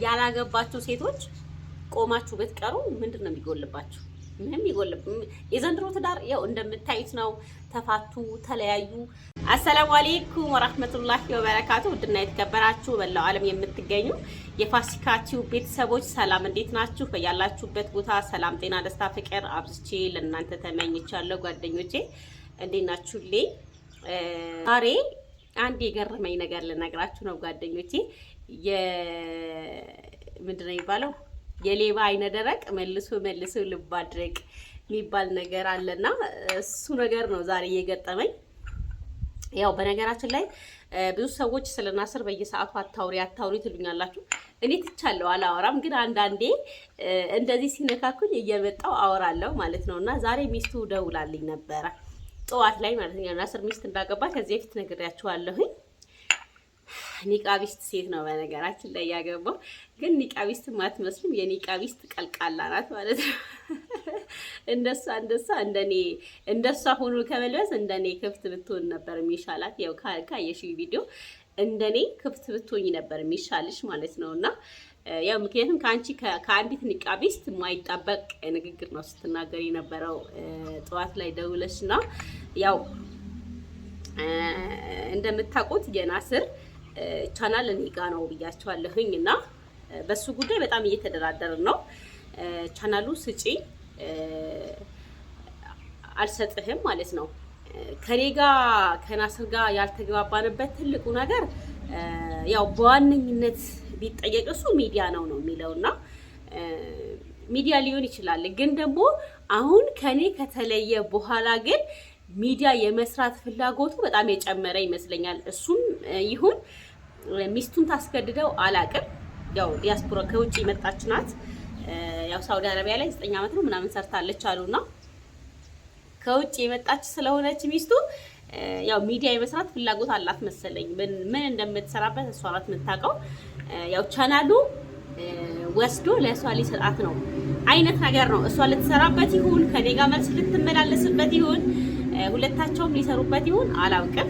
ያላገባችሁ ሴቶች ቆማችሁ ብትቀሩ ምንድን ነው የሚጎልባችሁ? ምንም ይጎልብ። የዘንድሮ ትዳር ያው እንደምታዩት ነው። ተፋቱ፣ ተለያዩ። አሰላሙ አለይኩም ወራህመቱላሂ ወበረካቱ። ውድና የተከበራችሁ በላው ዓለም የምትገኙ የፋሲካ ቲዩብ ቤተሰቦች ሰላም፣ እንዴት ናችሁ? በያላችሁበት ቦታ ሰላም፣ ጤና፣ ደስታ፣ ፍቅር አብዝቼ ለእናንተ ተመኝቻለሁ። ጓደኞቼ እንዴት ናችሁልኝ? ዛሬ አንድ የገረመኝ ነገር ልነግራችሁ ነው ጓደኞቼ። ምንድን ነው የሚባለው? የሌባ አይነ ደረቅ መልሶ ልብ አድርቅ የሚባል ነገር አለና እሱ ነገር ነው ዛሬ እየገጠመኝ። ያው በነገራችን ላይ ብዙ ሰዎች ስለ ናስር በየሰዓቱ አታውሪ ትሉኛላችሁ። እኔ ትቻለሁ አላወራም፣ ግን አንዳንዴ እንደዚህ ሲነካኩኝ እየመጣው አወራለሁ ማለት ነውና ዛሬ ሚስቱ ደውላልኝ ነበረ ጠዋት ላይ ማለት ነው። ናስር ሚስት እንዳገባ ከዚህ በፊት ነግሬያችኋለሁኝ። ኒቃቢስት ሴት ነው በነገራችን ላይ ያገባው፣ ግን ኒቃቢስት ማትመስልም የኒቃቢስት ቀልቃላ ናት ማለት ነው። እንደሷ ሆኖ ከመልበስ እንደኔ ክፍት ብትሆን ነበር የሚሻላት። ያው ካየሽ ቪዲዮ እንደኔ ክፍት ብትሆኝ ነበር የሚሻልሽ ማለት ነውና ያው ምክንያቱም ከአንዲት ኒቃቢስት የማይጠበቅ ንግግር ነው ስትናገር የነበረው ጠዋት ላይ ደውለሽና ያው እንደምታውቁት የናስር ቻናል እኔ ጋ ነው ብያቸዋለሁኝ እና በሱ ጉዳይ በጣም እየተደራደርን ነው። ቻናሉ ስጪ አልሰጥህም ማለት ነው። ከኔ ጋር ከናስር ጋር ያልተግባባንበት ትልቁ ነገር ያው በዋነኝነት ቢጠየቅ እሱ ሚዲያ ነው የሚለውና ሚዲያ ሊሆን ይችላል፣ ግን ደግሞ አሁን ከኔ ከተለየ በኋላ ግን ሚዲያ የመስራት ፍላጎቱ በጣም የጨመረ ይመስለኛል። እሱም ይሁን ሚስቱን ታስገድደው አላቅም። ያው ዲያስፖራ ከውጭ የመጣች ናት። ያው ሳውዲ አረቢያ ላይ 9 ዓመት ነው ምናምን ሰርታለች አሉና ከውጭ የመጣች ስለሆነች ሚስቱ ያው ሚዲያ የመስራት ፍላጎት አላት መሰለኝ። ምን እንደምትሰራበት እሷ ናት የምታውቀው። ያው ቻናሉ ወስዶ ለእሷ ሊሰጣት ነው አይነት ነገር ነው። እሷ ልትሰራበት ይሁን ከኔ ጋር መልስ ልትመላለስበት ይሁን ሁለታቸውም ሊሰሩበት ይሁን አላውቅም።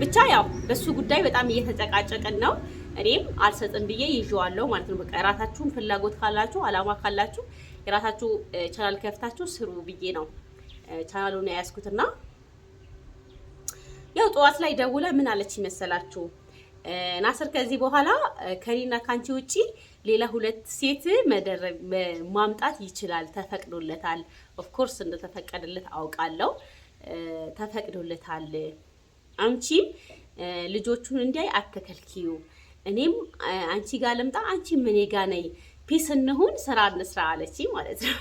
ብቻ ያው በሱ ጉዳይ በጣም እየተጨቃጨቅን ነው። እኔም አልሰጥም ብዬ ይዤዋለሁ ማለት ነው። በቃ የራሳችሁን ፍላጎት ካላችሁ አላማ ካላችሁ የራሳችሁ ቻናል ከፍታችሁ ስሩ ብዬ ነው ቻናሉን ያያዝኩትና ያው ጠዋት ላይ ደውላ ምን አለች ይመሰላችሁ? ናስር ከዚህ በኋላ ከኔና ካንቺ ውጪ ሌላ 2 ሴት ማምጣት ይችላል፣ ተፈቅዶለታል። ኦፍ ኮርስ እንደተፈቀደለት አውቃለሁ፣ ተፈቅዶለታል። አንቺም ልጆቹን እንዲያይ አትከልኪዩ፣ እኔም አንቺ ጋር ልምጣ፣ አንቺ ምን ጋር ነይ፣ ፒስ እንሁን፣ ስራ እንስራ አለች ማለት ነው።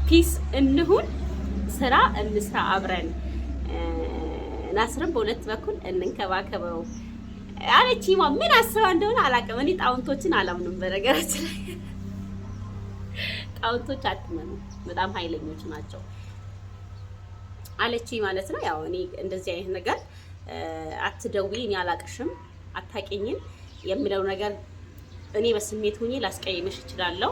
ፒስ እንሁን፣ ስራ እንስራ አብረን፣ ናስርም በሁለት በኩል እንንከባከበው አለች። ምን አስባ እንደሆነ አላውቅም። እኔ ጣውንቶችን አላምንም በነገራችን ላይ። ጣውንቶች አትመኑ፣ በጣም ኃይለኞች ናቸው አለች ማለት ነው። ያው እኔ እንደዚህ አይነት ነገር አትደውይ፣ እኔ አላቅሽም፣ አታውቂኝም የሚለው ነገር እኔ በስሜት ሆኜ ላስቀይምሽ እችላለሁ።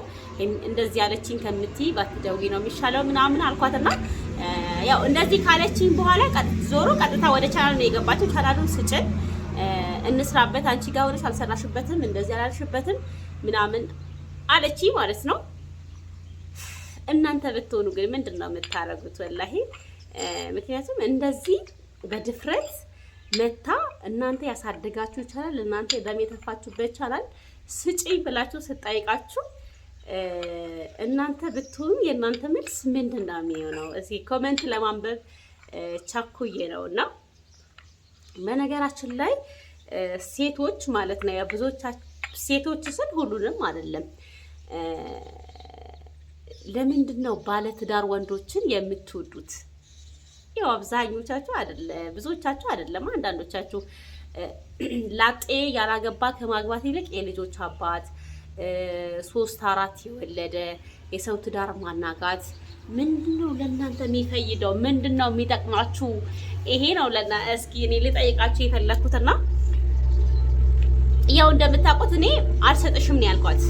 እንደዚህ ያለችኝ ከምትይ ባትደውይ ነው የሚሻለው ምናምን አልኳትና ያው እንደዚህ ካለችኝ በኋላ ቀጥታ ወደ ቻናል ነው የገባችው። ቻናሉን ስጭን እንስራበት፣ አንቺ ጋር ሆነሽ አልሰራሽበትም፣ እንደዚህ አላልሽበትም ምናምን አለችኝ ማለት ነው። እናንተ ብትሆኑ ግን ምንድነው የምታረጉት? ወላሂ ምክንያቱም እንደዚህ በድፍረት መታ እናንተ ያሳደጋችሁ ቻናል፣ እናንተ ደም የተፋችሁበት ቻናል ስጪኝ ብላችሁ ስጠይቃችሁ እናንተ ብትሆኑ የእናንተ መልስ ምንድነው የሚሆነው? እዚህ ኮሜንት ለማንበብ ቻኩዬ ነውና በነገራችን ላይ ሴቶች ማለት ነው ብዙዎቻችሁ ሴቶች ስል ሁሉንም አይደለም። ለምንድን ነው ባለትዳር ወንዶችን የምትወዱት? ያው አብዛኞቻችሁ አይደለም፣ ብዙዎቻችሁ አይደለም፣ አንዳንዶቻችሁ ላጤ ያላገባ ከማግባት ይልቅ የልጆች አባት 3 4 የወለደ የሰው ትዳር ማናጋት ምንድነው ለእናንተ የሚፈይደው? ምንድነው የሚጠቅማችሁ? ይሄ ነው እስኪ እኔ ልጠይቃችሁ የፈለኩትና ያው እንደምታውቁት እኔ አልሰጥሽም ነው ያልኳት።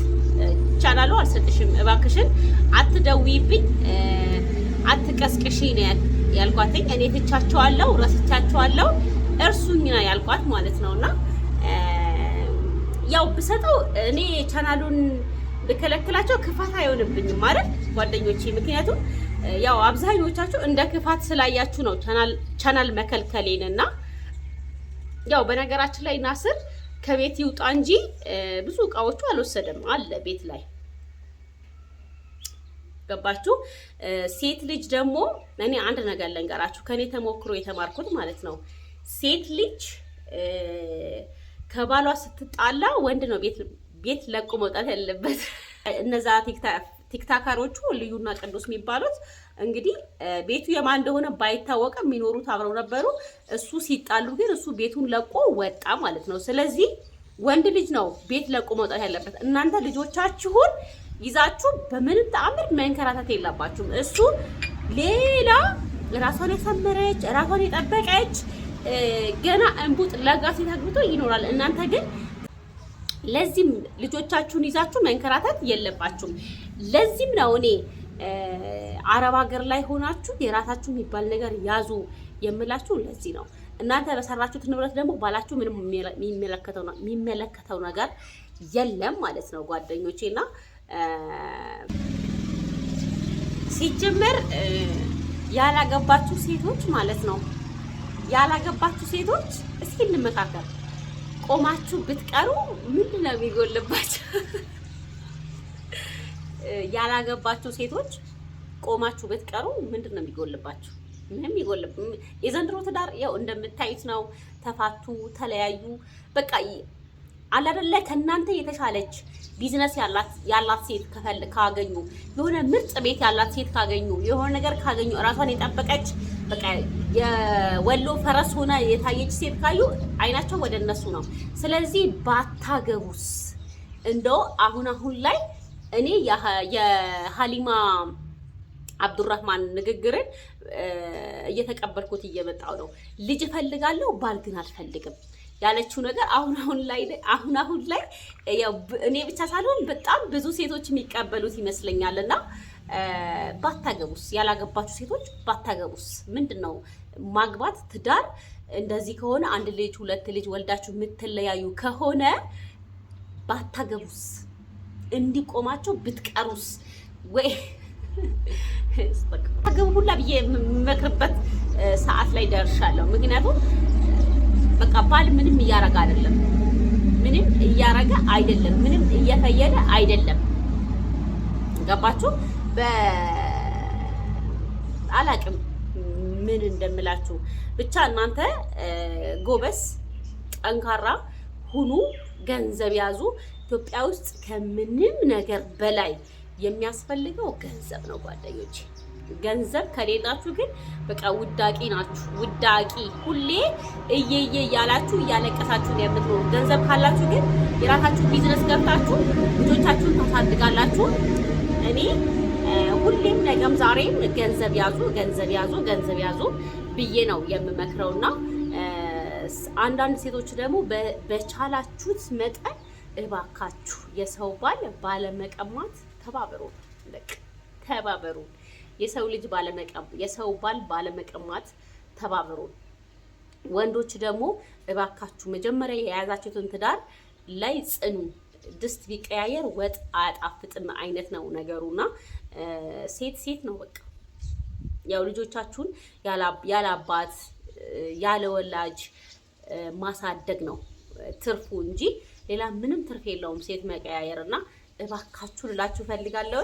ቻናሉ አልሰጥሽም፣ እባክሽን አትደውይብኝ፣ አትቀስቅሺ ነው ያልኳትኝ። እኔ ትቻቸዋለሁ፣ ረስቻቸዋለሁ። እርሱኝ ነው ያልኳት ማለት ነውና ያው ብሰጠው እኔ ቻናሉን ብከለክላቸው ክፋት አይሆንብኝም ማለት ጓደኞቼ። ምክንያቱም ያው አብዛኞቻችሁ እንደ ክፋት ስላያችሁ ነው ቻናል መከልከሌንና ያው በነገራችን ላይ ናስር ከቤት ይውጣ እንጂ ብዙ እቃዎቹ አልወሰደም አለ ቤት ላይ ገባችሁ። ሴት ልጅ ደግሞ እኔ አንድ ነገር ልንገራችሁ ከኔ ተሞክሮ የተማርኩት ማለት ነው። ሴት ልጅ ከባሏ ስትጣላ ወንድ ነው ቤት ለቆ መውጣት ያለበት። እነዛ ቲክታከሮቹ ልዩና ቅዱስ የሚባሉት እንግዲህ ቤቱ የማን እንደሆነ ባይታወቅም የሚኖሩት አብረው ነበሩ። እሱ ሲጣሉ ግን እሱ ቤቱን ለቆ ወጣ ማለት ነው። ስለዚህ ወንድ ልጅ ነው ቤት ለቆ መውጣት ያለበት። እናንተ ልጆቻችሁን ይዛችሁ በምንም ተአምር መንከራተት የለባችሁም። እሱ ሌላ ራሷን ያሳመረች ራሷን የጠበቀች ገና እንቡጥ ለጋ ሴት አግብቶ ይኖራል። እናንተ ግን ለዚህም ልጆቻችሁን ይዛችሁ መንከራተት የለባችሁም። ለዚህም ነው እኔ አረብ ሀገር ላይ ሆናችሁ የራሳችሁ የሚባል ነገር ያዙ የምላችሁ ለዚህ ነው። እናንተ በሰራችሁት ንብረት ደግሞ ባላችሁ ምንም የሚመለከተው ነገር የለም ማለት ነው ጓደኞቼና ሲጀመር ያላገባችሁ ሴቶች ማለት ነው ያላገባችሁ ሴቶች እስኪ እንመካከር። ቆማችሁ ብትቀሩ ምንድን ነው የሚጎልባችሁ? ያላገባችሁ ሴቶች ቆማችሁ ብትቀሩ ምንድን ነው የሚጎልባችሁ? ምንም ይጎልብ። የዘንድሮ ትዳር ያው እንደምታዩት ነው። ተፋቱ፣ ተለያዩ። በቃ አላደለ ከእናንተ የተሻለች ቢዝነስ ያላት ሴት ካገኙ፣ የሆነ ምርጥ ቤት ያላት ሴት ካገኙ፣ የሆነ ነገር ካገኙ፣ ራሷን የጠበቀች በቃ የወሎ ፈረስ ሆነ የታየች ሴት ካዩ አይናቸው ወደ እነሱ ነው። ስለዚህ ባታገቡስ? እንደው አሁን ላይ እኔ የሀሊማ አብዱራህማን ንግግርን እየተቀበልኩት እየመጣው ነው። ልጅ እፈልጋለሁ ባል ግን አልፈልግም ያለችው ነገር አሁን ላይ ያው እኔ ብቻ ሳልሆን በጣም ብዙ ሴቶች የሚቀበሉት ይመስለኛልና ባታገቡስ? ያላገባችሁ ሴቶች ባታገቡስ? ምንድነው ማግባት ትዳር እንደዚህ ከሆነ አንድ ልጅ ሁለት ልጅ ወልዳችሁ የምትለያዩ ከሆነ ባታገቡስ? እንዲቆማችሁ ብትቀሩስ? ወይ ታገቡ ሁላ ብዬ የምመክርበት ሰዓት ላይ ደርሻለሁ። ምክንያቱም በቃ ባል ምንም እያረጋ አይደለም፣ ምንም እያረጋ አይደለም፣ ምንም እየፈየደ አይደለም። ገባችሁ? አላቅም ምን እንደምላችሁ ብቻ እናንተ ጎበስ ጠንካራ ሁኑ፣ ገንዘብ ያዙ። ኢትዮጵያ ውስጥ ከምንም ነገር በላይ የሚያስፈልገው ገንዘብ ነው ጓደኞቼ። ገንዘብ ከሌላችሁ ግን በቃ ውዳቂ ናችሁ። ውዳቂ ሁሌ እየየ ያላችሁ እያለቀሳችሁ ነው የምትኖሩት። ገንዘብ ካላችሁ ግን የራሳችሁ ቢዝነስ ገብታችሁ ልጆቻችሁን ታሳድጋላችሁ። እኔ ሁሌም ነገም ዛሬም ገንዘብ ያዙ ብዬ ነው የምመክረውና አንዳንድ ሴቶች ደግሞ በቻላችሁት መጠን እባካችሁ የሰው ባል ባለመቀማት ተባበሩ። ተባበሩ። የሰው ባል ባለመቀማት ተባበሩ። ወንዶች ደግሞ እባካችሁ መጀመሪያ የያዛችሁትን ትዳር ላይ ጽኑ። ድስት ቢቀያየር ወጥ አያጣፍጥም አይነት ነው ነገሩና ሴት ነው በቃ። ያው ልጆቻችሁን ያለ አባት ያለ ወላጅ ማሳደግ ነው ትርፉ እንጂ ሌላ ምንም ትርፍ የለውም ሴት መቀያየርና እባካችሁ ልላችሁ ፈልጋለሁ።